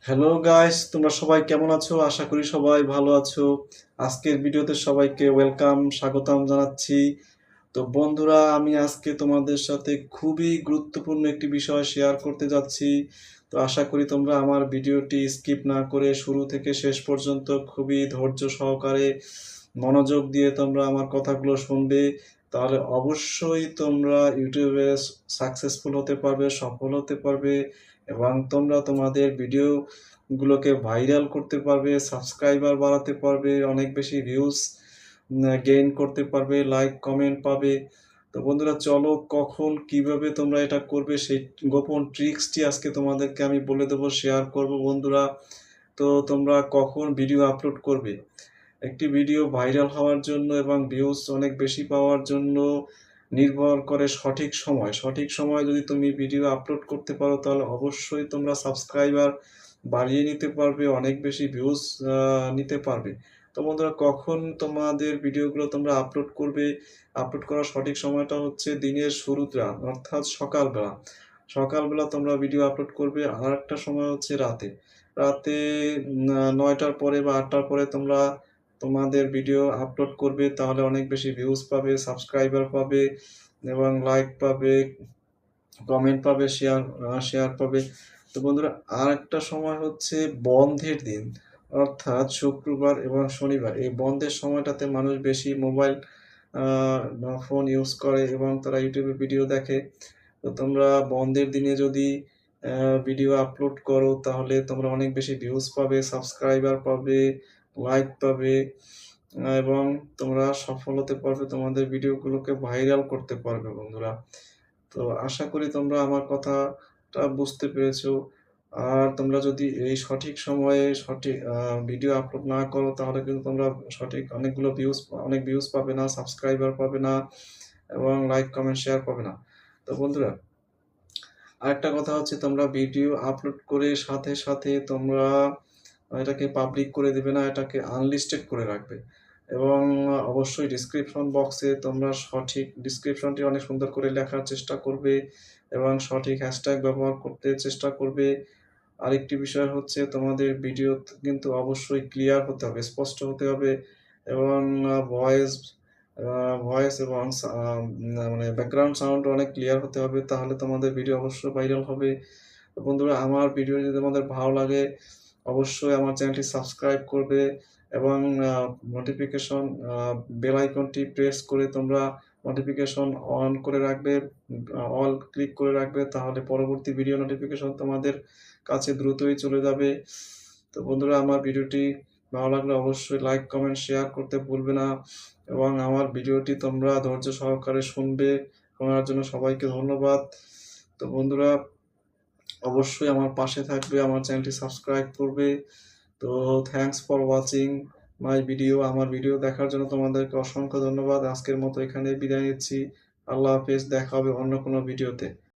Hello guys, তোমরা সবাই কেমন আছো? আশা করি সবাই ভালো আছো। আজকের ভিডিওতে সবাইকে ওয়েলকাম, স্বাগতম জানাচ্ছি। তো বন্ধুরা, আমি আজকে তোমাদের সাথে খুবই গুরুত্বপূর্ণ একটি বিষয় শেয়ার করতে যাচ্ছি। তো আশা করি তোমরা আমার ভিডিওটি স্কিপ না করে শুরু থেকে শেষ পর্যন্ত খুবই ধৈর্য সহকারে মনোযোগ দিয়ে তোমরা আমার কথাগুলো শুনবে। তাহলে অবশ্যই তোমরা ইউটিউবে সাকসেসফুল হতে পারবে, সফল হতে পারবে এবং তোমরা তোমাদের ভিডিওগুলোকে ভাইরাল করতে পারবে, সাবস্ক্রাইবার বাড়াতে পারবে, অনেক বেশি ভিউজ গেইন করতে পারবে, লাইক, কমেন্ট পাবে। তো বন্ধুরা, চলো কখন কিভাবে তোমরা এটা করবে সেই গোপন ট্রিক্সটি আজকে তোমাদেরকে আমি বলে দেবো, শেয়ার করব বন্ধুরা। তো তোমরা কখন ভিডিও আপলোড করবে? একটি ভিডিও ভাইরাল হওয়ার জন্য এবং ভিউজ অনেক বেশি পাওয়ার জন্য নির্ভর করে সঠিক সময়। সঠিক সময়ে যদি তুমি ভিডিও আপলোড করতে পারো তাহলে অবশ্যই তোমরা সাবস্ক্রাইবার বাড়িয়ে নিতে পারবে, অনেক বেশি ভিউজ নিতে পারবে। তো বন্ধুরা, কখন তোমাদের ভিডিওগুলো তোমরা আপলোড করবে? আপলোড করার সঠিক সময়টা হচ্ছে দিনের শুরুটা, অর্থাৎ সকালবেলা। সকালবেলা তোমরা ভিডিও আপলোড করবে। আরেকটা সময় হচ্ছে রাতে। রাতে ৯টার পরে বা ৮টার পরে তোমরা তোমাদের ভিডিও আপলোড করবে, তাহলে অনেক বেশি ভিউজ পাবে, সাবস্ক্রাইবার পাবে এবং লাইক পাবে, কমেন্ট পাবে, শেয়ার পাবে। তো বন্ধুরা, আরেকটা সময় হচ্ছে বন্ধের দিন, অর্থাৎ শুক্রবার এবং শনিবার। এই বন্ধের সময়টাতে মানুষ বেশি মোবাইল বা ফোন ইউজ করে এবং তারা ইউটিউবে ভিডিও দেখে। তো তোমরা বন্ধের দিনে যদি ভিডিও আপলোড করো তাহলে তোমরা অনেক বেশি ভিউজ পাবে, সাবস্ক্রাইবার পাবে, লাইক পাবে এবং তোমরা সফল হতে পারবে। তোমাদের ভিডিওগুলোকে ভাইরাল করতে পারবে বন্ধুরা। তো আশা করি তোমরা আমার কথাটা বুঝতে পেরেছো। আর তোমরা যদি এই সঠিক সময়ে সঠিক ভিডিও আপলোড না করো তাহলে কিন্তু তোমরা সঠিক অনেক ভিউজ পাবে না, সাবস্ক্রাইবার পাবে না এবং লাইক, কমেন্ট, শেয়ার পাবে না। তো বন্ধুরা, আরেকটা কথা হচ্ছে তোমরা ভিডিও আপলোড করে সাথে তোমরা এটাকে পাবলিক করে দিবে না, এটাকে আনলিস্টেড করে রাখবে। এবং অবশ্যই ডেসক্রিপশন বক্সে তোমরা সঠিক ডেসক্রিপশনটি অনেক সুন্দর করে লেখার চেষ্টা করবে এবং সঠিক হ্যাশট্যাগ ব্যবহার করতে চেষ্টা করবে। আরেকটি বিষয় হচ্ছে তোমাদের ভিডিও কিন্তু অবশ্যই ক্লিয়ার হতে হবে, স্পষ্ট হতে হবে এবং ভয়েস ভয়েস এবং মানে ব্যাকগ্রাউন্ড সাউন্ড অনেক ক্লিয়ার হতে হবে। তাহলে তোমাদের ভিডিও অবশ্যই ভাইরাল হবে। তো বন্ধুরা, আমার ভিডিও যদি তোমাদের ভালো লাগে অবশ্যই আমার চ্যানেলটি সাবস্ক্রাইব করবে এবং আ নোটিফিকেশন বেল আইকনটি প্রেস করে তোমরা নোটিফিকেশন অন করে রাখবে, অল ক্লিক করে রাখবে। তাহলে পরবর্তী ভিডিও নোটিফিকেশন তোমাদের কাছে দ্রুতই চলে যাবে। তো বন্ধুরা, আমার ভিডিওটি ভালো লাগলে অবশ্যই লাইক, কমেন্ট, শেয়ার করতে ভুলবে না এবং আমার ভিডিওটি তোমরা ধৈর্য সহকারে শুনবে। শোনার জন্য সবাইকে ধন্যবাদ। তো বন্ধুরা, অবশ্যই আমার পাশে থাকবে, আমার চ্যানেলটি সাবস্ক্রাইব করবে। তো thanks for watching my video. আমার ভিডিও দেখার জন্য তোমাদেরকে অসংখ্য ধন্যবাদ। আজকের মতো এখানেই বিদায় নিচ্ছি। আল্লাহ হাফেজ। দেখা হবে অন্য কোনো ভিডিওতে।